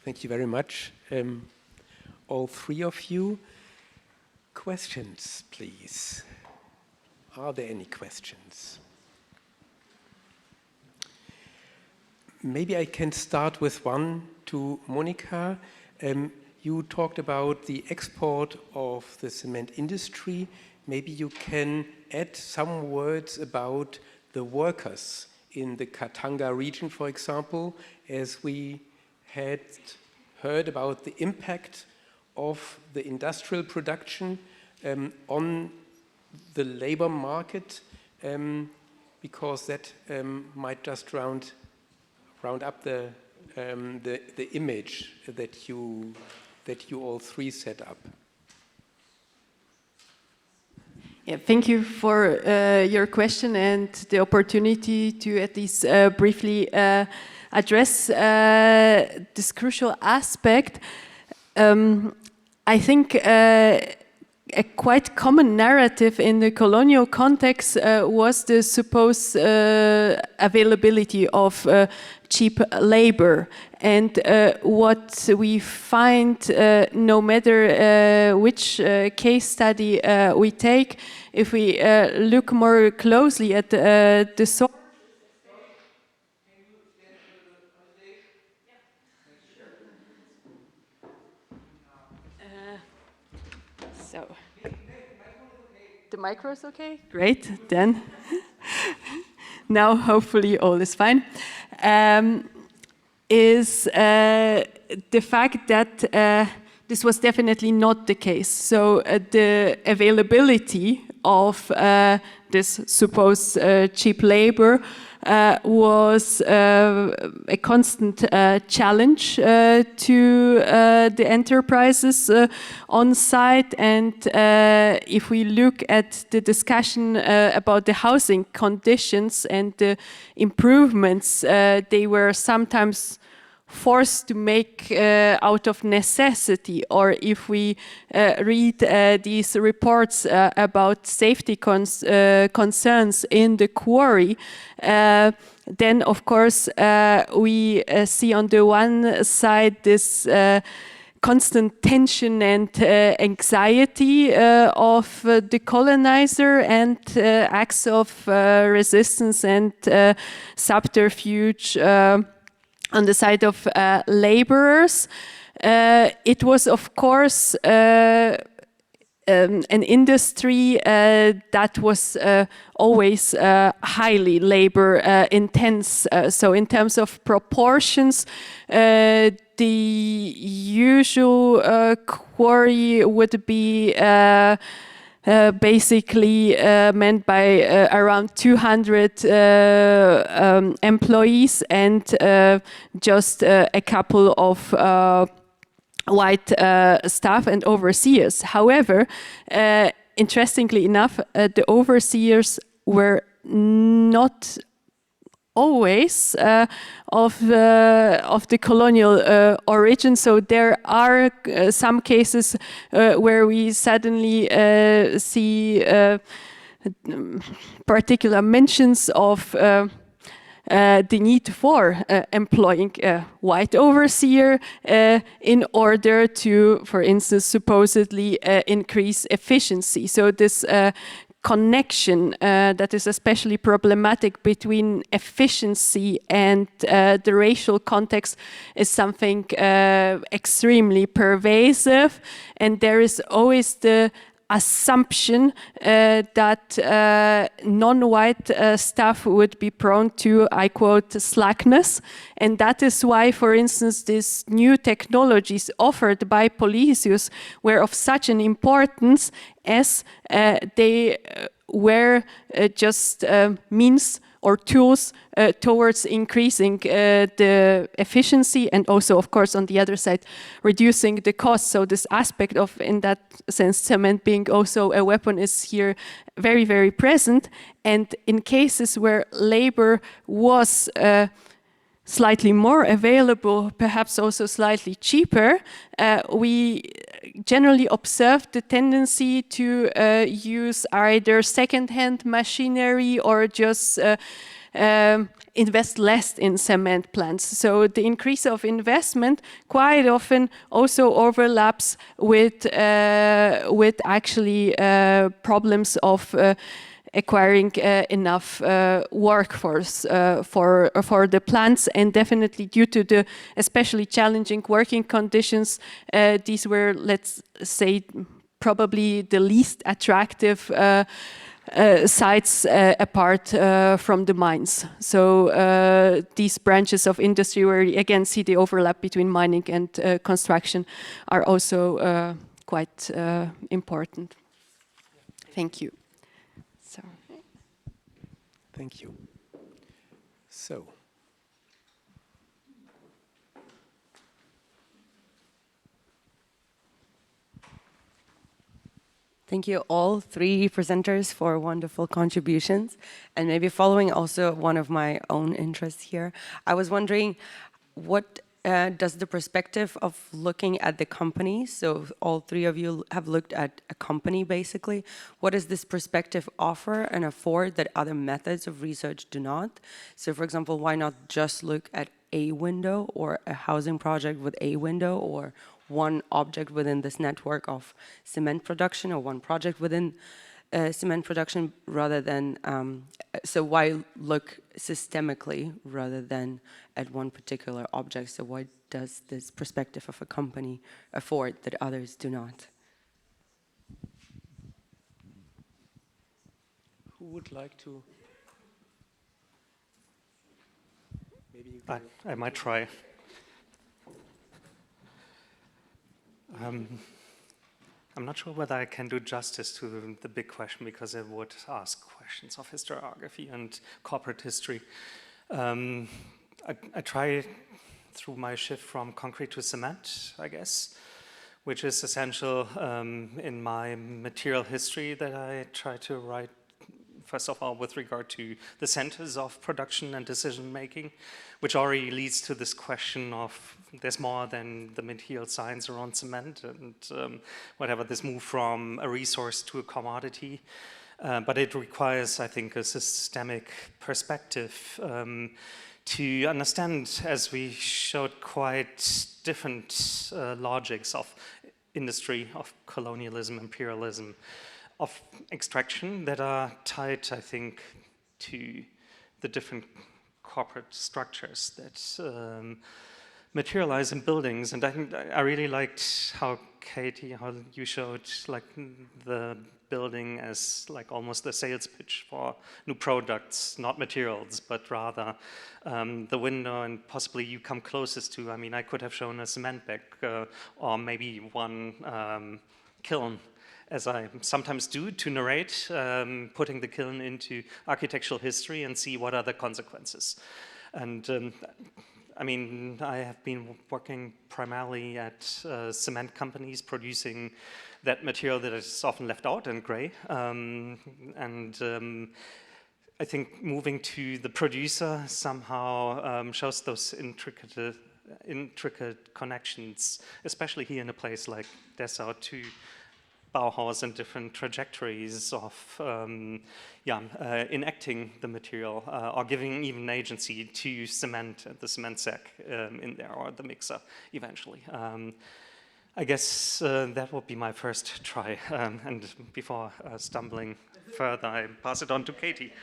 Thank you very much, all three of you. Questions, please. Are there any questions? Maybe I can start with one to Monika. You talked about the export of the cement industry. Maybe you can add some words about the workers in the Katanga region, for example, as we had heard about the impact of the industrial production on the labor market, because that might just round up the image that you all three set up. Yeah, thank you for your question and the opportunity to at least briefly address this crucial aspect. I think a quite common narrative in the colonial context was the supposed availability of cheap labor. And what we find, no matter which case study we take, if we look more closely at the source. So, the micro is okay? Great, then. Now, hopefully, all is fine. Is the fact that this was definitely not the case. So the availability of this supposed cheap labor was a constant challenge to the enterprises on site. And if we look at the discussion about the housing conditions and the improvements they were sometimes forced to make out of necessity, or if we read these reports about safety concerns in the quarry, then of course we see on the one side this constant tension and anxiety of the colonizer and acts of resistance and subterfuge on the side of laborers. It was, of course, an industry that was always highly labor intense. So in terms of proportions, the usual quarry would be basically meant by around 200 employees and just a couple of white staff and overseers. However, interestingly enough, the overseers were not always of the colonial origin. So there are some cases where we suddenly see particular mentions of the need for employing a white overseer in order to, for instance, supposedly increase efficiency. So this connection that is especially problematic between efficiency and the racial context is something extremely pervasive, and there is always the assumption that non-white staff would be prone to, I quote, slackness. And that is why, for instance, these new technologies offered by Polysius were of such an importance as they were just means or tools towards increasing the efficiency and also, of course, on the other side, reducing the cost. So this aspect of, in that sense, cement being also a weapon is here very, very present. And in cases where labor was slightly more available, perhaps also slightly cheaper, we generally observed the tendency to use either second-hand machinery or just invest less in cement plants. So the increase of investment quite often also overlaps with actually problems of acquiring enough workforce for the plants, and definitely due to the especially challenging working conditions, these were, let's say, probably the least attractive sites apart from the mines. So these branches of industry where you again see the overlap between mining and construction are also quite important. Thank you. So. Thank you. So. Thank you all three presenters for wonderful contributions. And maybe following also one of my own interests here, I was wondering what does the perspective of looking at the company, so all three of you have looked at a company basically, what does this perspective offer and afford that other methods of research do not? So for example, why not just look at a window or a housing project with a window, or one object within this network of cement production, or one project within cement production, rather than, so why look systemically rather than at one particular object? So what does this perspective of a company afford that others do not? Who would like to? Maybe you can I might try. I'm not sure whether I can do justice to the big question, because it would ask questions of historiography and corporate history. I try through my shift from concrete to cement, I guess, which is essential in my material history that I try to write, first of all, with regard to the centers of production and decision making, which already leads to this question of there's more than the material science around cement and whatever, this move from a resource to a commodity. But it requires, I think, a systemic perspective to understand, as we showed, quite different logics of industry, of colonialism, imperialism, of extraction that are tied, I think, to the different corporate structures that materialize in buildings. And I think I really liked how, Katie, how you showed like the building as like almost the sales pitch for new products, not materials, but rather the window, and possibly you come closest to, I mean, I could have shown a cement bag or maybe one kiln, as I sometimes do to narrate, putting the kiln into architectural history and see what are the consequences. And I mean, I have been working primarily at cement companies producing that material that is often left out in gray. I think moving to the producer somehow shows those intricate connections, especially here in a place like Dessau, to Bauhaus and different trajectories of enacting the material or giving even agency to cement, the cement sack in there, or the mixer eventually. I guess that would be my first try. And before stumbling further, I pass it on to Katie.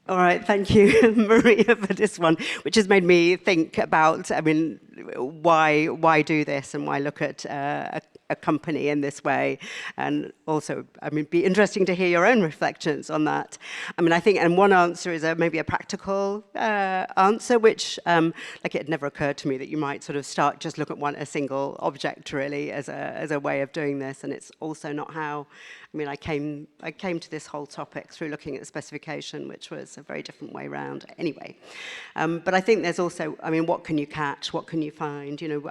All right, thank you, Maria, for this one, which has made me think about, I mean, why do this and why look at a company in this way? And also, I mean, it'd be interesting to hear your own reflections on that. I mean, I think, and one answer is maybe a practical answer, which, like, it never occurred to me that you might sort of start just look at a single object really as a way of doing this, and it's also not how. I mean, I came to this whole topic through looking at the specification, which was a very different way round anyway. But I think there's also, I mean, what can you catch? What can you find? You know,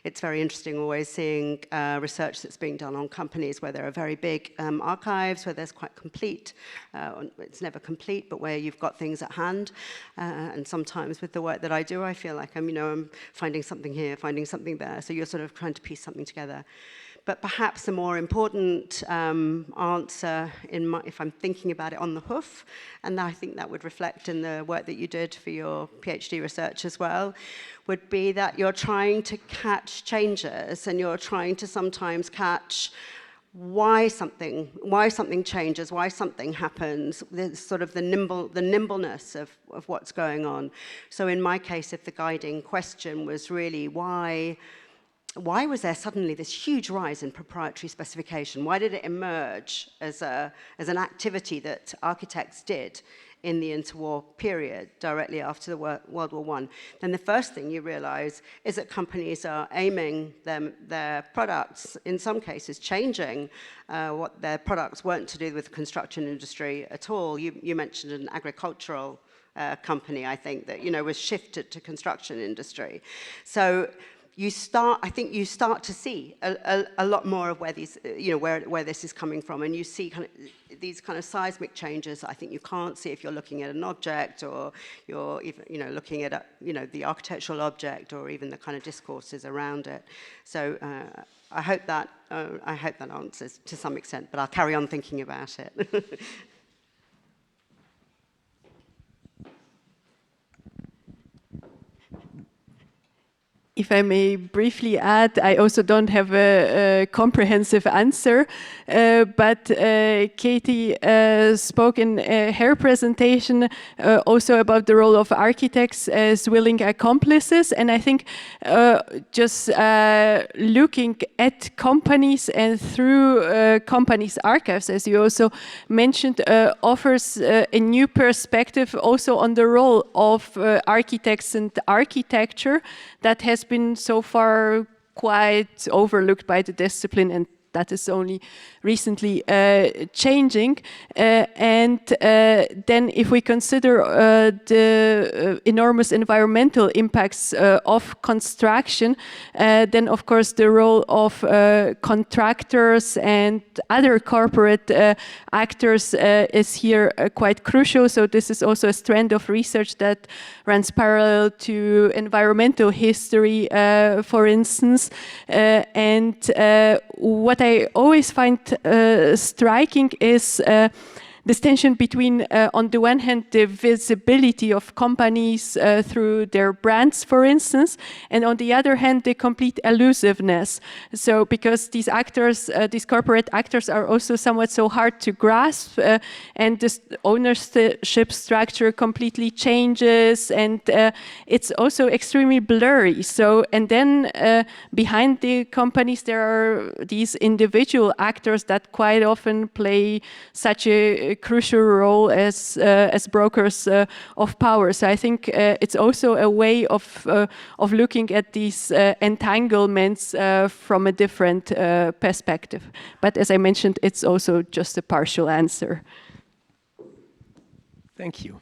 it's very interesting always seeing research that's being done on companies where there are very big archives, where there's quite complete, it's never complete, but where you've got things at hand. And sometimes with the work that I do, I feel like I'm finding something here, finding something there. So you're sort of trying to piece something together. But perhaps the more important answer, if I'm thinking about it on the hoof, and I think that would reflect in the work that you did for your PhD research as well, would be that you're trying to catch changes, and you're trying to sometimes catch why something changes, why something happens, sort of the nimbleness of what's going on. So in my case, if the guiding question was really why was there suddenly this huge rise in proprietary specification? Why did it emerge as an activity that architects did in the interwar period, directly after the World War I? Then the first thing you realize is that companies are aiming their products, in some cases changing what their products weren't to do with the construction industry at all. You mentioned an agricultural company, I think, that was shifted to construction industry. So I think you start to see a lot more of where these, where this is coming from, and you see these kind of seismic changes. I think you can't see if you're looking at an object, or you're even, looking at the architectural object, or even the kind of discourses around it. So I hope that answers to some extent, but I'll carry on thinking about it. If I may briefly add, I also don't have a comprehensive answer, but Katie spoke in her presentation also about the role of architects as willing accomplices, and I think just looking at companies and through companies' archives, as you also mentioned, offers a new perspective also on the role of architects and architecture that has been so far quite overlooked by the discipline, and that is only recently changing. And then if we consider the enormous environmental impacts of construction, then of course the role of contractors and other corporate actors is here quite crucial. So this is also a strand of research that runs parallel to environmental history, for instance. And what I always find striking is this tension between, on the one hand, the visibility of companies through their brands, for instance, and on the other hand, the complete elusiveness. So because these actors, these corporate actors are also somewhat so hard to grasp, and this ownership structure completely changes, and it's also extremely blurry. So, and then behind the companies, there are these individual actors that quite often play such a crucial role as brokers of power. So I think it's also a way of looking at these entanglements from a different perspective. But as I mentioned, it's also just a partial answer. Thank you.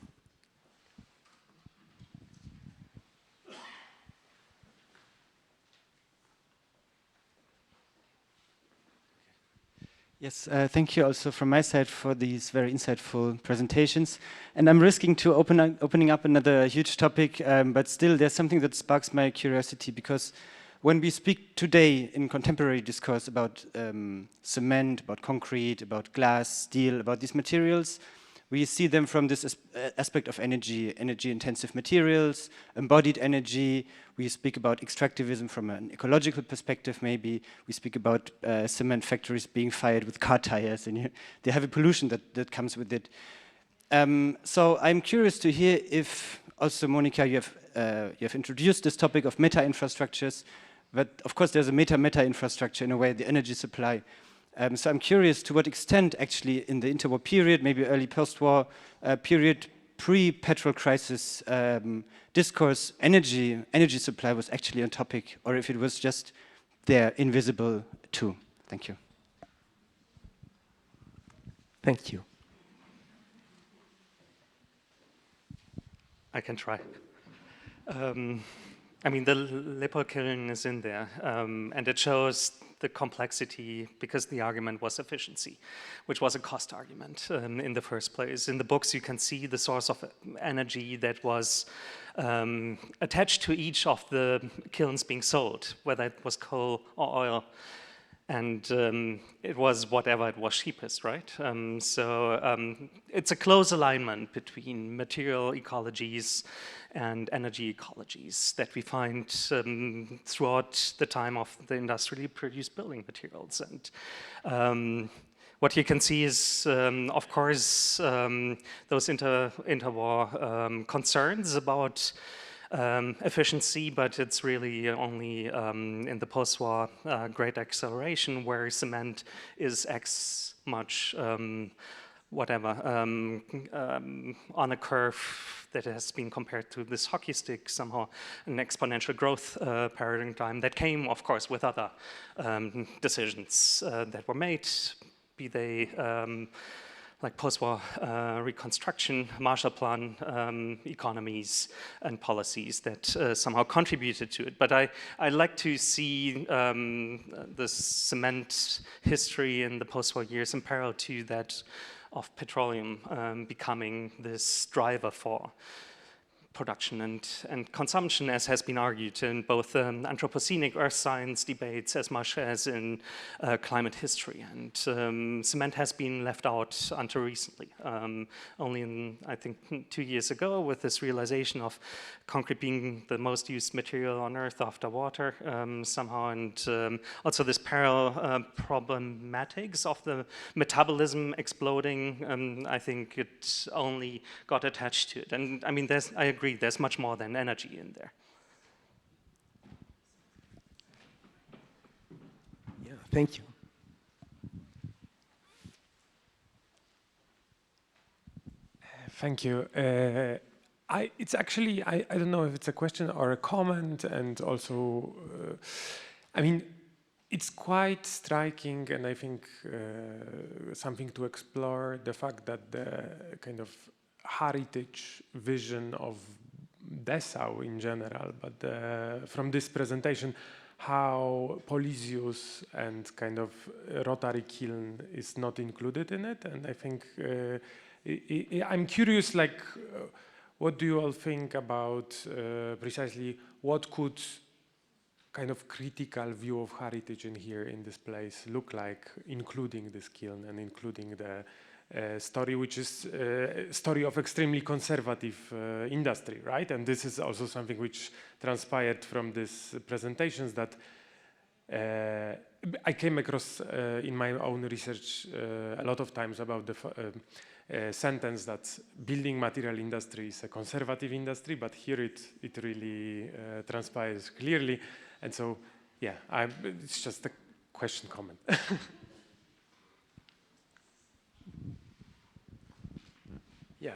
Yes, thank you also from my side for these very insightful presentations. And I'm risking to opening up another huge topic, but still there's something that sparks my curiosity, because when we speak today in contemporary discourse about cement, about concrete, about glass, steel, about these materials, we see them from this aspect of energy, energy-intensive materials, embodied energy. We speak about extractivism from an ecological perspective, maybe. We speak about cement factories being fired with car tires, and they have a pollution that comes with it. So I'm curious to hear if also, Monika, you have introduced this topic of meta-infrastructures, but of course there's a meta-infrastructure in a way, the energy supply. So I'm curious to what extent actually in the interwar period, maybe early post-war period, pre-petrol crisis discourse, energy supply was actually on topic, or if it was just there, invisible too. Thank you. Thank you. I can try. I mean, the Lippol kiln is in there, and it shows the complexity because the argument was efficiency, which was a cost argument in the first place. In the books, you can see the source of energy that was attached to each of the kilns being sold, whether it was coal or oil. and it was whatever it was cheapest, right? It's a close alignment between material ecologies and energy ecologies that we find throughout the time of the industrially produced building materials. And what you can see is, of course, those interwar concerns about efficiency, but it's really only in the post-war great acceleration where cement is much on a curve that has been compared to this hockey stick, somehow an exponential growth paradigm that came, of course, with other decisions that were made, be they like post-war reconstruction, Marshall Plan economies and policies that somehow contributed to it. But I like to see the cement history in the post-war years in parallel to that of petroleum becoming this driver for production and consumption, as has been argued in both Anthropocenic earth science debates as much as in climate history. And cement has been left out until recently. Only in, I think, 2 years ago, with this realization of concrete being the most used material on earth after water somehow, and also this parallel problematics of the metabolism exploding. I think it only got attached to it. And I mean, I agree, there's much more than energy in there. Yeah, thank you. Thank you. It's actually, I don't know if it's a question or a comment, and also, I mean, it's quite striking, and I think something to explore, the fact that the kind of heritage vision of Dessau in general, but from this presentation, how police use and kind of rotary kiln is not included in it. And I think I'm curious, like, what do you all think about precisely what could kind of critical view of heritage in here in this place look like, including this kiln and including the story, which is a story of extremely conservative industry, right? And this is also something which transpired from these presentations that I came across in my own research a lot of times about the sentence that building material industry is a conservative industry, but here it really transpires clearly. And so, yeah, it's just a question, comment. Yeah,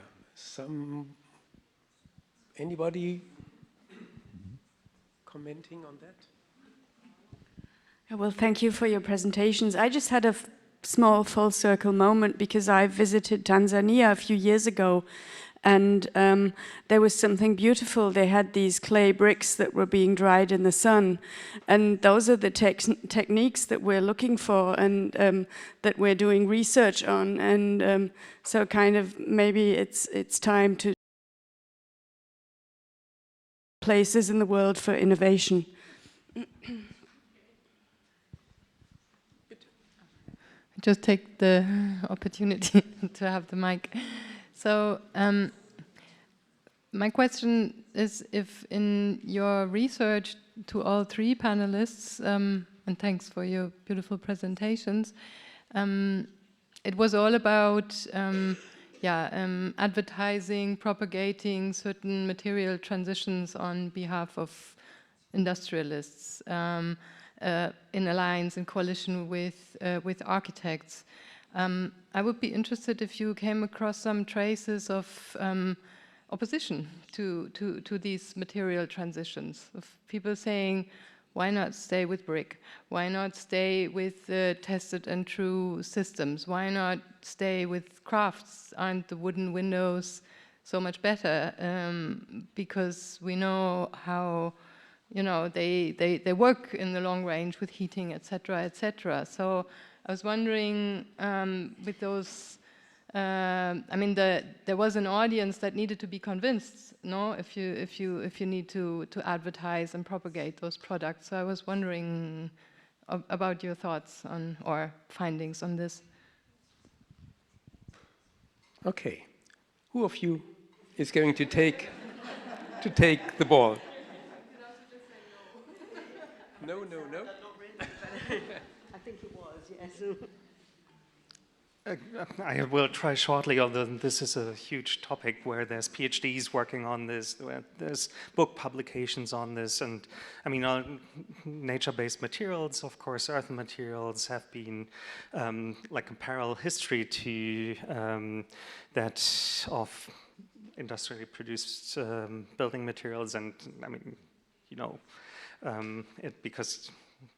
anybody commenting on that? Well, thank you for your presentations. I just had a small full circle moment because I visited Tanzania a few years ago, and there was something beautiful. They had these clay bricks that were being dried in the sun, and those are the techniques that we're looking for and that we're doing research on. And so kind of maybe it's time to places in the world for innovation. Just take the opportunity to have the mic. So my question is, if in your research to all three panelists, and thanks for your beautiful presentations, it was all about advertising, propagating certain material transitions on behalf of industrialists, in alliance, in coalition with architects. I would be interested if you came across some traces of opposition to these material transitions, of people saying, why not stay with brick? Why not stay with tested and true systems? Why not stay with crafts? Aren't the wooden windows so much better? Because we know how, you know, they work in the long range with heating, etc., etc. So I was wondering, with those, I mean, there was an audience that needed to be convinced, no? If you need to advertise and propagate those products. So I was wondering about your thoughts on or findings on this. Okay, who of you is going to take the ball? No. I think it was, yes. I will try shortly, although this is a huge topic where there's PhDs working on this, where there's book publications on this, and I mean, nature-based materials, of course, earthen materials have been like a parallel history to that of industrially produced building materials, and I mean, you know, because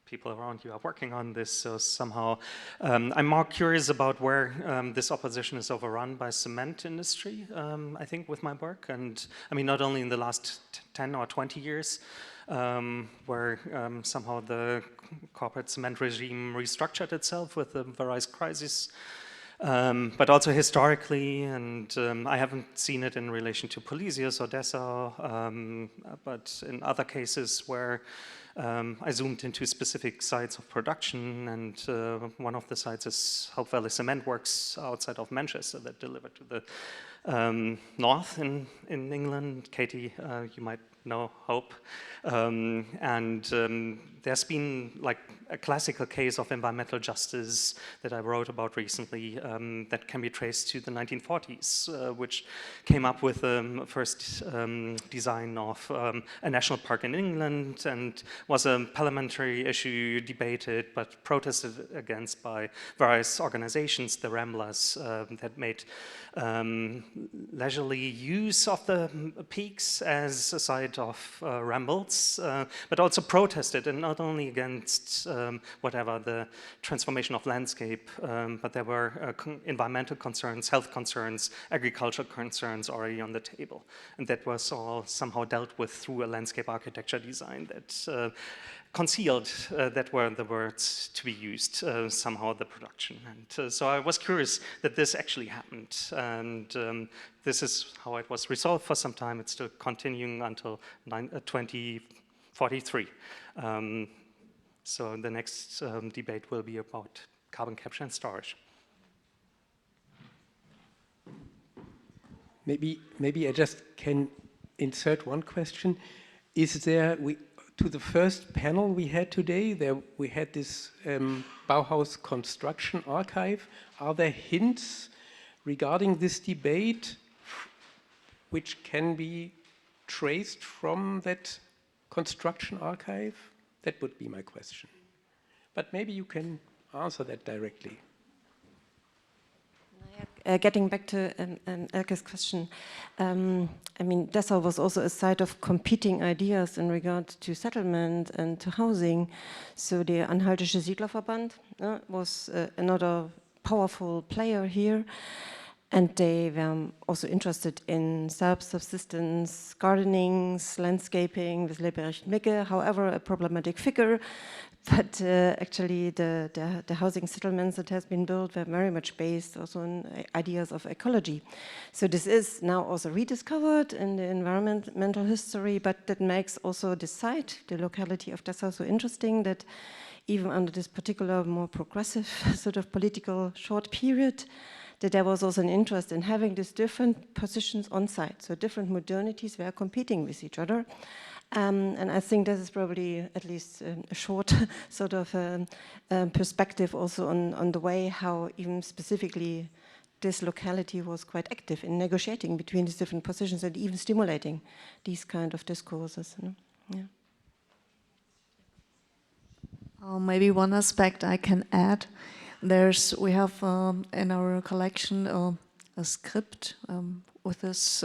people around you are working on this, so somehow I'm more curious about where this opposition is overrun by cement industry, I think, with my work. And I mean, not only in the last 10 or 20 years, where somehow the corporate cement regime restructured itself with the various crises, but also historically, and I haven't seen it in relation to Polisius or Dessau, but in other cases where I zoomed into specific sites of production, and one of the sites is Hope Valley Cement Works outside of Manchester that delivered to the north in England. Katie, you might know Hope. There's been like a classical case of environmental justice that I wrote about recently that can be traced to the 1940s, which came up with the first design of a national park in England, and was a parliamentary issue debated but protested against by various organizations, the Ramblers, that made leisurely use of the peaks as a site of rambles, but also protested, and not only against whatever the transformation of landscape, but there were environmental concerns, health concerns, agricultural concerns already on the table, and that was all somehow dealt with through a landscape architecture design that concealed that were the words to be used, somehow the production. And so I was curious that this actually happened, and this is how it was resolved for some time. It's still continuing until 2043. So the next debate will be about carbon capture and storage. Maybe I just can insert one question. Is there, to the first panel we had today, we had this Bauhaus construction archive. Are there hints regarding this debate which can be traced from that construction archive? That would be my question. But maybe you can answer that directly. Getting back to Elke's question, I mean, Dessau was also a site of competing ideas in regard to settlement and to housing. So the Anhaltische Siedlerverband was another powerful player here. And they were also interested in self-subsistence, gardening, landscaping with Leberecht Micke, however, a problematic figure. But actually the housing settlements that has been built were very much based also on ideas of ecology. So this is now also rediscovered in the environmental history, but that makes also the site, the locality of Dessau, so interesting that even under this particular more progressive sort of political short period, that there was also an interest in having these different positions on site. So different modernities were competing with each other. And I think this is probably at least a short sort of perspective also on the way how even specifically this locality was quite active in negotiating between these different positions and even stimulating these kind of discourses. You know? Yeah. Maybe one aspect I can add. We have in our collection a script with this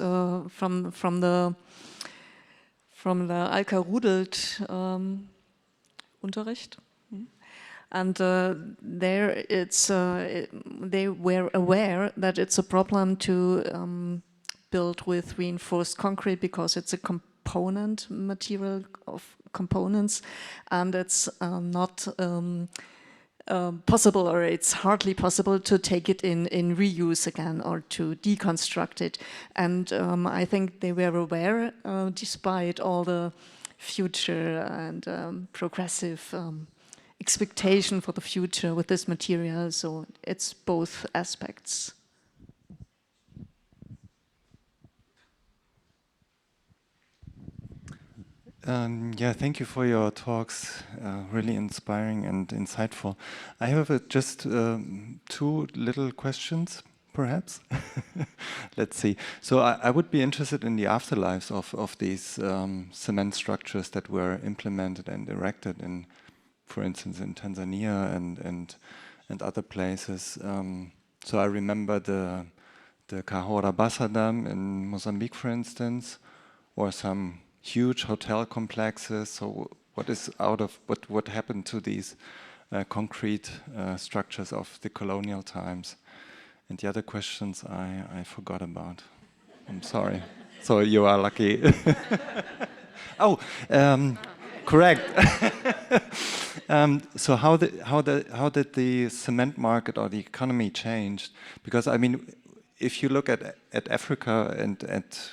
from the Alka-Rudelt Unterricht, and there they were aware that it's a problem to build with reinforced concrete because it's a component material of components, and it's not possible, or it's hardly possible to take it in reuse again or to deconstruct it. And I think they were aware, despite all the future and progressive expectation for the future with this material. So it's both aspects. Yeah, thank you for your talks, really inspiring and insightful. I have just 2 little questions, perhaps. Let's see. So I would be interested in the afterlives of these cement structures that were implemented and erected in, for instance, in Tanzania and other places. So I remember the Cahora Bassa Dam in Mozambique, for instance, or some huge hotel complexes. So what happened to these concrete structures of the colonial times? And the other questions I forgot about. I'm sorry. So you are lucky. Oh, correct. So how did the cement market or the economy change? Because I mean, if you look at Africa and at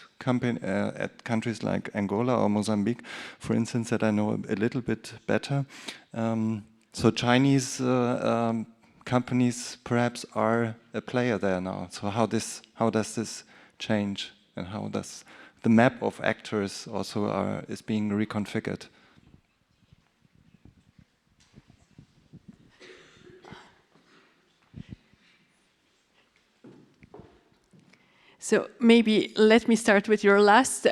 countries like Angola or Mozambique, for instance, that I know a little bit better, so Chinese companies perhaps are a player there now. So how does this change, and how does the map of actors also is being reconfigured? So maybe let me start with your last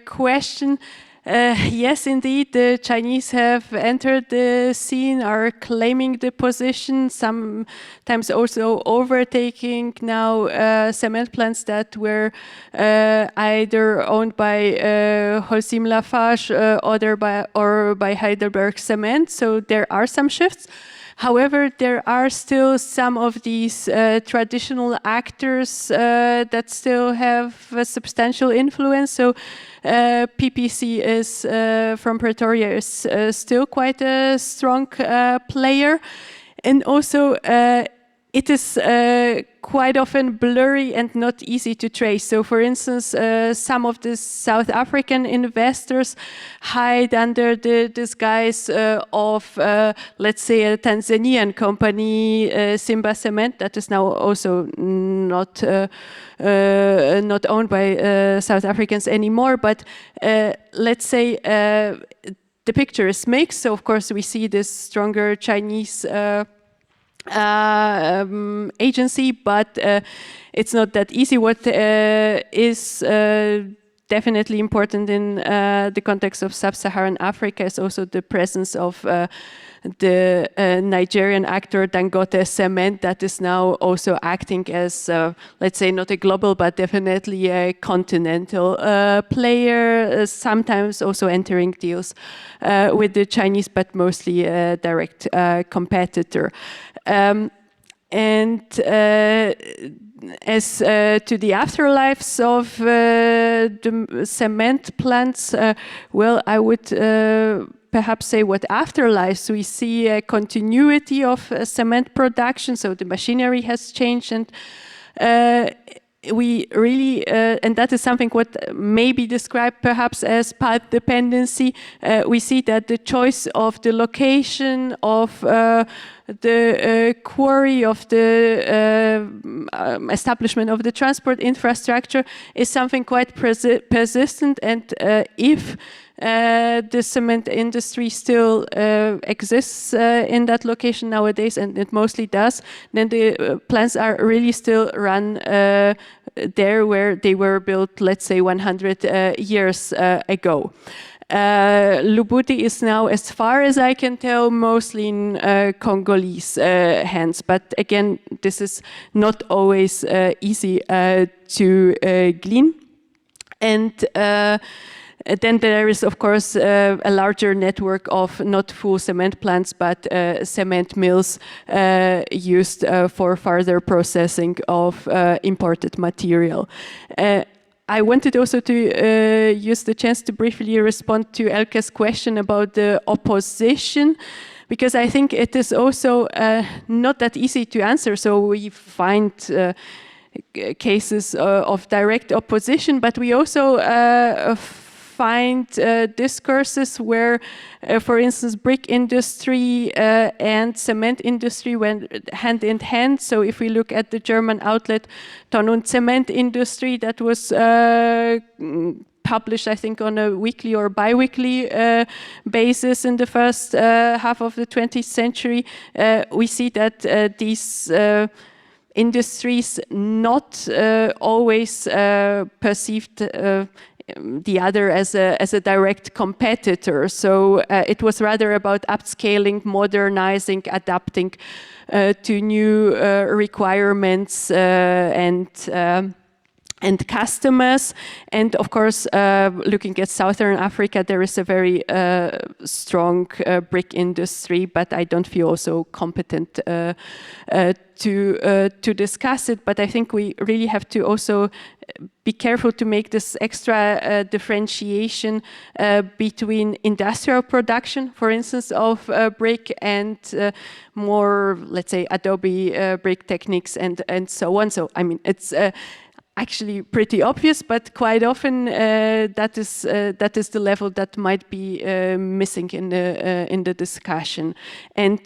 question. Yes, indeed, the Chinese have entered the scene, are claiming the position, sometimes also overtaking now cement plants that were either owned by Holcim Lafarge or by Heidelberg Cement. So there are some shifts. However, there are still some of these traditional actors that still have a substantial influence. So PPC is from Pretoria is still quite a strong player, and also it is quite often blurry and not easy to trace. So for instance, some of the South African investors hide under the disguise of, let's say, a Tanzanian company, Simba Cement, that is now also not owned by South Africans anymore. But let's say the picture is mixed. So of course we see this stronger Chinese agency, but it's not that easy. What is definitely important in the context of sub-Saharan Africa is also the presence of the Nigerian actor Dangote Cement that is now also acting as, let's say, not a global, but definitely a continental player, sometimes also entering deals with the Chinese, but mostly a direct competitor. And as to the afterlives of the cement plants, well, I would perhaps say what afterlives. We see a continuity of cement production, so the machinery has changed, and we really, and that is something what may be described perhaps as pulp dependency. We see that the choice of the location of the quarry, of the establishment of the transport infrastructure is something quite persistent, and if the cement industry still exists in that location nowadays, and it mostly does, then the plants are really still run there where they were built, let's say, 100 years ago. Lubudi is now, as far as I can tell, mostly in Congolese hands. But again, this is not always easy to glean. And then there is, of course, a larger network of not full cement plants, but cement mills used for further processing of imported material. I wanted also to use the chance to briefly respond to Elke's question about the opposition, because I think it is also not that easy to answer. So we find cases of direct opposition, but we also find discourses where, for instance, brick industry and cement industry went hand in hand. So if we look at the German outlet Ton und Cement Industry, that was published, I think, on a weekly or bi-weekly basis in the first half of the 20th century, we see that these industries not always perceived the other as a direct competitor. So it was rather about upscaling, modernizing, adapting to new requirements and customers. And of course, looking at Southern Africa, there is a very strong brick industry, but I don't feel also competent to discuss it. But I think we really have to also be careful to make this extra differentiation between industrial production, for instance, of brick and more, let's say, Adobe brick techniques and so on. So, I mean, it's actually pretty obvious, but quite often that is the level that might be missing in the discussion. And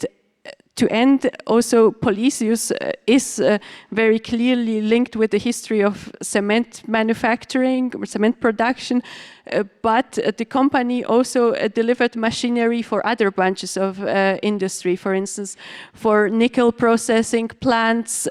to end, also police use is very clearly linked with the history of cement manufacturing, or cement production, but the company also delivered machinery for other branches of industry, for instance, for nickel processing plants,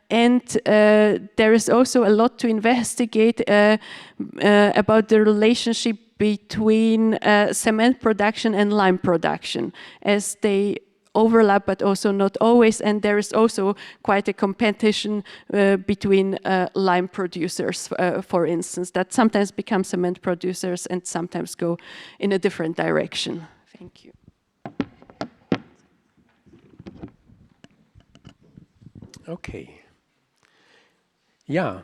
and there is also a lot to investigate about the relationship between cement production and lime production, as they overlap, but also not always. And there is also quite a competition between lime producers, for instance, that sometimes become cement producers and sometimes go in a different direction. Thank you. Okay. Yeah,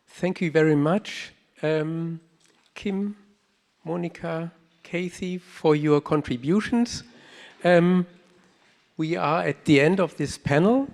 thank you very much, Kim, Monika, Kathy, for your contributions. We are at the end of this panel.